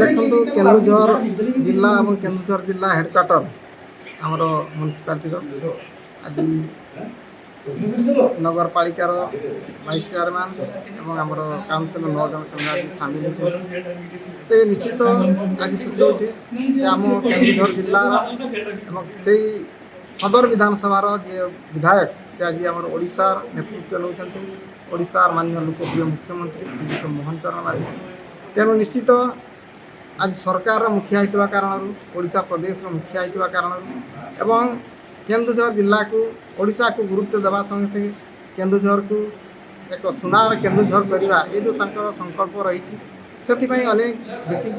ଦେଖନ୍ତୁ କେନ୍ଦୁଝର ଜିଲ୍ଲା ଏବଂ କେନ୍ଦୁଝର ଜିଲ୍ଲା ହେଡ଼କ୍ୱାର୍ଟର ଆମର ମ୍ୟୁନିସିପାଲିଟିର ଆଜି ନଗରପାଳିକାର ଭାଇସ୍ ଚେୟାରମ୍ୟାନ୍ ଏବଂ ଆମର କାଉନସିଲର 9 ଜଣ ସଙ୍ଗେ ଆଜି ସାମିଲ ହୋଇଛନ୍ତି। ତ ନିଶ୍ଚିତ ଆଜି ସୂଚାଉଛି ଯେ ଆମ କେନ୍ଦୁଝର ଜିଲ୍ଲାର ଏବଂ ସେଇ ସଦର ବିଧାନସଭାର ଯିଏ ବିଧାୟକ ସେ ଆଜି ଆମର ଓଡ଼ିଶାର ନେତୃତ୍ୱ ନେଉଛନ୍ତି। ଓଡ଼ିଶାର ମାନ୍ୟ ଲୋକପ୍ରିୟ ମୁଖ୍ୟମନ୍ତ୍ରୀ ଶ୍ରୀଯୁକ୍ତ ମୋହନ ଚରଣ ମାଝୀ। ତେଣୁ ନିଶ୍ଚିତ ଆଜି ସରକାରର ମୁଖିଆ ହୋଇଥିବା କାରଣରୁ ଓଡ଼ିଶା ପ୍ରଦେଶର ମୁଖିଆ ହୋଇଥିବା କାରଣରୁ ଏବଂ କେନ୍ଦୁଝର ଜିଲ୍ଲାକୁ ଓଡ଼ିଶାକୁ ଗୁରୁତ୍ୱ ଦେବା ସଙ୍ଗେ ସଙ୍ଗେ କେନ୍ଦୁଝରକୁ ଏକ ସୁନାର କେନ୍ଦୁଝର କରିବା ଏ ଯେଉଁ ତାଙ୍କର ସଂକଳ୍ପ ରହିଛି ସେଥିପାଇଁ ଅନେକ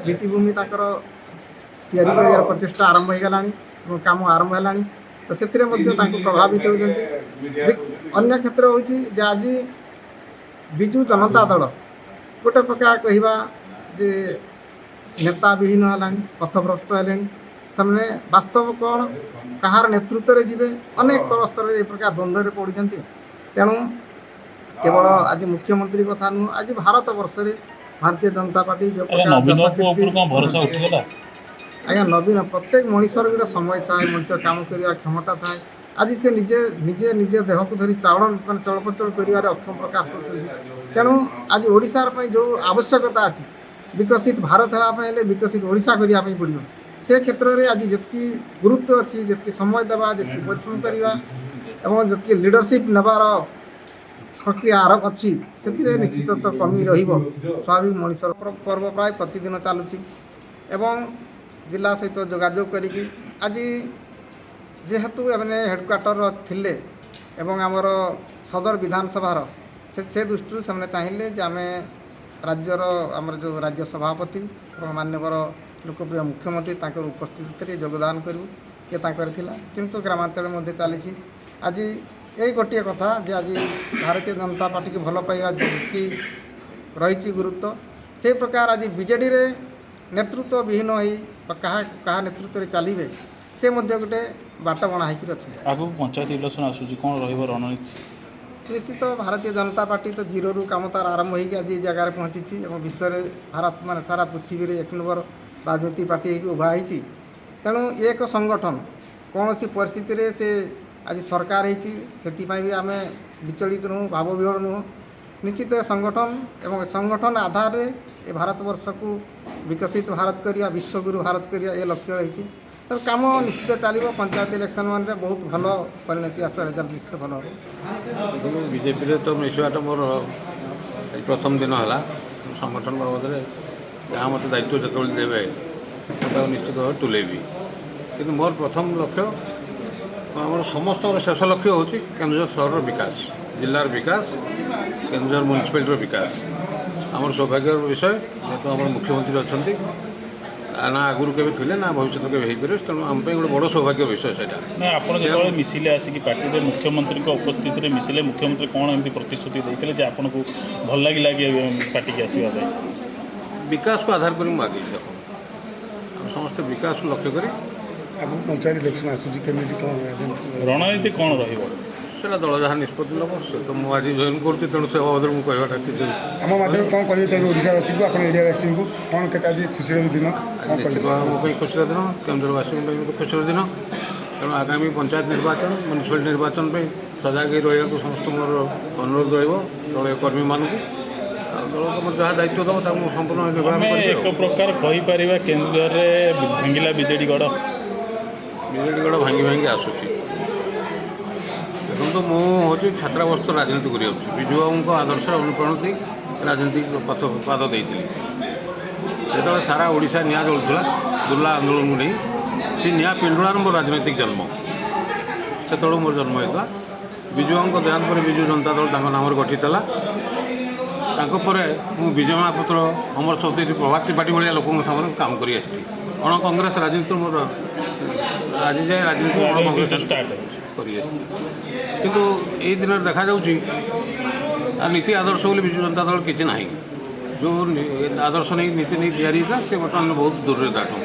ଭିତ୍ତିଭୂମି ତାଙ୍କର ତିଆରି କରିବାର ପ୍ରଚେଷ୍ଟା ଆରମ୍ଭ ହୋଇଗଲାଣି ଏବଂ କାମ ଆରମ୍ଭ ହେଲାଣି। ତ ସେଥିରେ ମଧ୍ୟ ତାଙ୍କୁ ପ୍ରଭାବିତ ହେଉଛନ୍ତି। ଅନ୍ୟ କ୍ଷେତ୍ର ହେଉଛି ଯେ ଆଜି ବିଜୁ ଜନତା ଦଳ ଗୋଟେ ପ୍ରକାର କହିବା ଯେ ନେତା ବିହୀନ ହେଲାଣି, ପଥଭ୍ରଷ୍ଟ ହେଲେଣି। ସେମାନେ ବାସ୍ତବ କ'ଣ କାହାର ନେତୃତ୍ୱରେ ଯିବେ ଅନେକ ତଳ ସ୍ତରରେ ଏ ପ୍ରକାର ଦ୍ୱନ୍ଦ୍ୱରେ ପଡ଼ୁଛନ୍ତି। ତେଣୁ କେବଳ ଆଜି ମୁଖ୍ୟମନ୍ତ୍ରୀ କଥା ନୁହଁ, ଆଜି ଭାରତ ବର୍ଷରେ ଭାରତୀୟ ଜନତା ପାର୍ଟି ଯେଉଁ ଆଜ୍ଞା ନବୀନ ପ୍ରତ୍ୟେକ ମଣିଷର ଗୋଟେ ସମୟ ଥାଏ, ମଣିଷର କାମ କରିବାର କ୍ଷମତା ଥାଏ। ଆଜି ସେ ନିଜ ଦେହକୁ ଧରି ଚଳପ୍ରଚଳ କରିବାରେ ଅକ୍ଷମ ପ୍ରକାଶ କରୁଛନ୍ତି। ତେଣୁ ଆଜି ଓଡ଼ିଶାର ପାଇଁ ଯେଉଁ ଆବଶ୍ୟକତା ଅଛି ବିକଶିତ ଭାରତ ହେବା ପାଇଁ ହେଲେ ବିକଶିତ ଓଡ଼ିଶା କରିବା ପାଇଁ ପଡ଼ିବ। ସେ କ୍ଷେତ୍ରରେ ଆଜି ଯେତିକି ଗୁରୁତ୍ୱ ଅଛି, ଯେତିକି ସମୟ ଦେବା, ଯେତିକି ପରିଶ୍ରମ କରିବା ଏବଂ ଯେତିକି ଲିଡରସିପ୍ ନେବାର ପ୍ରକ୍ରିୟା ଅଛି ସେଥିରେ ନିଶ୍ଚିତ ତ କମି ରହିବ। ସ୍ୱାଭାବିକ ମଣିଷର ପର୍ବ ପ୍ରାୟ ପ୍ରତିଦିନ ଚାଲୁଛି ଏବଂ ଜିଲ୍ଲା ସହିତ ଯୋଗାଯୋଗ କରିକି ଆଜି ଯେହେତୁ ଏମାନେ ହେଡ଼କ୍ୱାର୍ଟର ଥିଲେ ଏବଂ ଆମର ସଦର ବିଧାନସଭାର ସେ ଦୃଷ୍ଟିରୁ ସେମାନେ ଚାହିଁଲେ ଯେ ଆମେ ରାଜ୍ୟର ଆମର ଯେଉଁ ରାଜ୍ୟ ସଭାପତି ଏବଂ ମାନ୍ୟବର ଲୋକପ୍ରିୟ ମୁଖ୍ୟମନ୍ତ୍ରୀ ତାଙ୍କର ଉପସ୍ଥିତିରେ ଯୋଗଦାନ କରିବୁ ଏ ତାଙ୍କର ଥିଲା। କିନ୍ତୁ ଗ୍ରାମାଞ୍ଚଳରେ ମଧ୍ୟ ଚାଲିଛି। ଆଜି ଏଇ ଗୋଟିଏ କଥା ଯେ ଆଜି ଭାରତୀୟ ଜନତା ପାର୍ଟିକୁ ଭଲ ପାଇବା ଯେତିକି ରହିଛି ଗୁରୁତ୍ୱ ସେହି ପ୍ରକାର ଆଜି ବିଜେଡ଼ିରେ ନେତୃତ୍ୱ ବିହୀନ ହୋଇ ବା କାହା ନେତୃତ୍ୱରେ ଚାଲିବେ ସେ ମଧ୍ୟ ଗୋଟେ ବାଟ ବଣା ହେଇକି ଅଛି। ଆଗକୁ ପଞ୍ଚାୟତ ଇଲେକ୍ସନ୍ ଆସୁଛି, କ'ଣ ରହିବ ରଣନୀତି? ନିଶ୍ଚିତ ଭାରତୀୟ ଜନତା ପାର୍ଟି ତ ଜିରୋରୁ କାମ ତାର ଆରମ୍ଭ ହୋଇକି ଆଜି ଏ ଜାଗାରେ ପହଞ୍ଚିଛି ଏବଂ ବିଶ୍ୱରେ ଭାରତ ସାରା ପୃଥିବୀରେ 1 ନମ୍ବର ରାଜନୈତିକ ପାର୍ଟି ହେଇକି ଉଭା ହେଇଛି। ତେଣୁ ଏକ ସଂଗଠନ କୌଣସି ପରିସ୍ଥିତିରେ ସେ ଆଜି ସରକାର ହେଇଛି, ସେଥିପାଇଁ ବି ଆମେ ବିଚଳିତ ନୁହଁ, ଭାବବିହ୍ୱଳ ନୁହଁ। ନିଶ୍ଚିତ ଏ ସଂଗଠନ ଏବଂ ଏ ସଂଗଠନ ଆଧାରରେ ଏ ଭାରତବର୍ଷକୁ ବିକଶିତ ଭାରତ କରିବା, ବିଶ୍ୱଗୁରୁ ଭାରତ କରିବା ଏ ଲକ୍ଷ୍ୟ ରହିଛି। ତ କାମ ନିଶ୍ଚିତ ଚାଲିବ। ପଞ୍ଚାୟତ ଇଲେକ୍ସନ୍ ମାନେ ବହୁତ ଭଲ ପରିଣତି ଆସିବ, ରେଜଲ୍ଟ ନିଶ୍ଚିତ ଭଲ ହେବ। ଦେଖନ୍ତୁ ବିଜେପିରେ ତ ମିଶିବାଟା ମୋର ପ୍ରଥମ ଦିନ ହେଲା। ସଂଗଠନ ବାବଦରେ ଯାହା ମୋତେ ଦାୟିତ୍ୱ ଯେତେବେଳେ ଦେବେ ମୁଁ ତାକୁ ନିଶ୍ଚିତ ଭାବେ ତୁଲେଇବି। କିନ୍ତୁ ମୋର ପ୍ରଥମ ଲକ୍ଷ୍ୟ ଆମର ସମସ୍ତଙ୍କର ଶେଷ ଲକ୍ଷ୍ୟ ହେଉଛି କେନ୍ଦୁଝର ସହରର ବିକାଶ, ଜିଲ୍ଲାର ବିକାଶ, କେନ୍ଦୁଝର ମ୍ୟୁନିସିପାଲିଟିର ବିକାଶ। ଆମର ସୌଭାଗ୍ୟର ବିଷୟ ଯେହେତୁ ଆମର ମୁଖ୍ୟମନ୍ତ୍ରୀ ଅଛନ୍ତି, ନା ଆଗରୁ କେବେ ଥିଲେ ନା ଭବିଷ୍ୟତ କେବେ ହେଇପାରିବେ। ତେଣୁ ଆମ ପାଇଁ ଗୋଟେ ବଡ଼ ସୌଭାଗ୍ୟ ବିଷୟ ସେଇଟା। ନା ଆପଣ ଯେତେବେଳେ ମିଶିଲେ ଆସିକି ପାର୍ଟିରେ ମୁଖ୍ୟମନ୍ତ୍ରୀଙ୍କ ଉପସ୍ଥିତିରେ ମିଶିଲେ, ମୁଖ୍ୟମନ୍ତ୍ରୀ କ'ଣ ଏମିତି ପ୍ରତିଶ୍ରୁତି ଦେଇଥିଲେ ଯେ ଆପଣଙ୍କୁ ଭଲ ଲାଗିଲା କି ପାର୍ଟିକି ଆସିବା ପାଇଁ? ବିକାଶକୁ ଆଧାର କରି ମୁଁ ଆଗେଇ ଦେଖ ସମସ୍ତେ ବିକାଶକୁ ଲକ୍ଷ୍ୟ କରି ଆଗକୁ ପଞ୍ଚାୟତ ଇଲେକ୍ସନ୍ ଆସୁଛି, କେମିତି କ'ଣ ରଣନୀତି କ'ଣ ରହିବ? ସେଇଟା ଦଳ ଯାହା ନିଷ୍ପତ୍ତି ନେବ। ସେ ତ ମୁଁ ଆଜି ଜଏନ୍ କରୁଛି, ତେଣୁ ସେ ବାବଦରେ ମୁଁ କହିବାଟା କିଛି ଆମ ମାଧ୍ୟମରେ କ'ଣ କହିବେ ଚାହିଁବେ ଓଡ଼ିଶାବାସୀଙ୍କୁ, ଆପଣ ଏରିଆବାସୀଙ୍କୁ କ'ଣ କେତେ ଆଜି ଖୁସିର ଦିନ କ'ଣ କହିବେ? ମୋ ପାଇଁ ଖୁସିର ଦିନ, କେନ୍ଦୁଝରବାସୀଙ୍କ ପାଇଁ ମଧ୍ୟ ଖୁସିର ଦିନ। ତେଣୁ ଆଗାମୀ ପଞ୍ଚାୟତ ନିର୍ବାଚନ, ମ୍ୟୁନିସିପାଲିଟି ନିର୍ବାଚନ ପାଇଁ ସଜାଗ ହୋଇ ରହିବାକୁ ସମସ୍ତଙ୍କୁ ମୋର ଅନୁରୋଧ ରହିବ, ଦଳୀୟ କର୍ମୀମାନଙ୍କୁ। ଆଉ ଦଳ ତୁମର ଯାହା ଦାୟିତ୍ୱ ଦେବ ତାକୁ ମୁଁ ସମ୍ପୂର୍ଣ୍ଣ ନିର୍ବାହନ କରିବି। ଏକ ପ୍ରକାର କହିପାରିବା କେନ୍ଦୁଝରରେ ଭାଙ୍ଗିଲା ବିଜେଡ଼ି ଗଡ଼ ଭାଙ୍ଗି ଭାଙ୍ଗି ଆସୁଛି। ଦେଖନ୍ତୁ ମୁଁ ହେଉଛି ଛାତ୍ରାବସ୍ଥା ରାଜନୀତି କରିବାକୁ ବିଜୁବାବୁଙ୍କ ଆଦର୍ଶରେ ଅନୁପ୍ରାଣିତ ଦେଇ ରାଜନୀତିକ ପାଦ ଦେଇଥିଲି। ଯେତେବେଳେ ସାରା ଓଡ଼ିଶା ନିଆଁ ଜଳୁଥିଲା ଦୁର୍ଲା ଆନ୍ଦୋଳନକୁ ନେଇ, ସେ ନିଆଁ ପିଣ୍ଡୁଳାର ମୋର ରାଜନୈତିକ ଜନ୍ମ। ସେତେବେଳେ ମୋର ଜନ୍ମ ହେଇଥିଲା। ବିଜୁବାବୁଙ୍କ ଦେହାନ୍ତ ପରେ ବିଜୁ ଜନତା ଦଳ ତାଙ୍କ ନାମରେ ଗଠିତ ହେଲା। ତାଙ୍କ ପରେ ମୁଁ ବିଜୟ ମହାପାତ୍ର, ଅମର ଚୌଧୁରୀ ପ୍ରଭାତୀ ପାର୍ଟି ଭଳିଆ ଲୋକଙ୍କ ସାଙ୍ଗରେ କାମ କରି ଆସିଛି। ଅଣ କଂଗ୍ରେସ ରାଜନୀତି ମୋର ଆଜି ଯାଏ ରାଜନୀତି ଅଣ କଂଗ୍ରେସ ଷ୍ଟାର୍ଟ କରି ଆସିଛି। କିନ୍ତୁ ଏଇ ଦିନରେ ଦେଖାଯାଉଛି ନୀତି ଆଦର୍ଶ ବୋଲି ବିଜୁ ଜନତା ଦଳ କିଛି ନାହିଁ। ଯେଉଁ ଆଦର୍ଶ ନେଇ ନୀତି ନେଇ ତିଆରି ହେଇଥିଲା ସେ ବର୍ତ୍ତମାନ ବହୁତ ଦୂରରେ ତାଠୁ।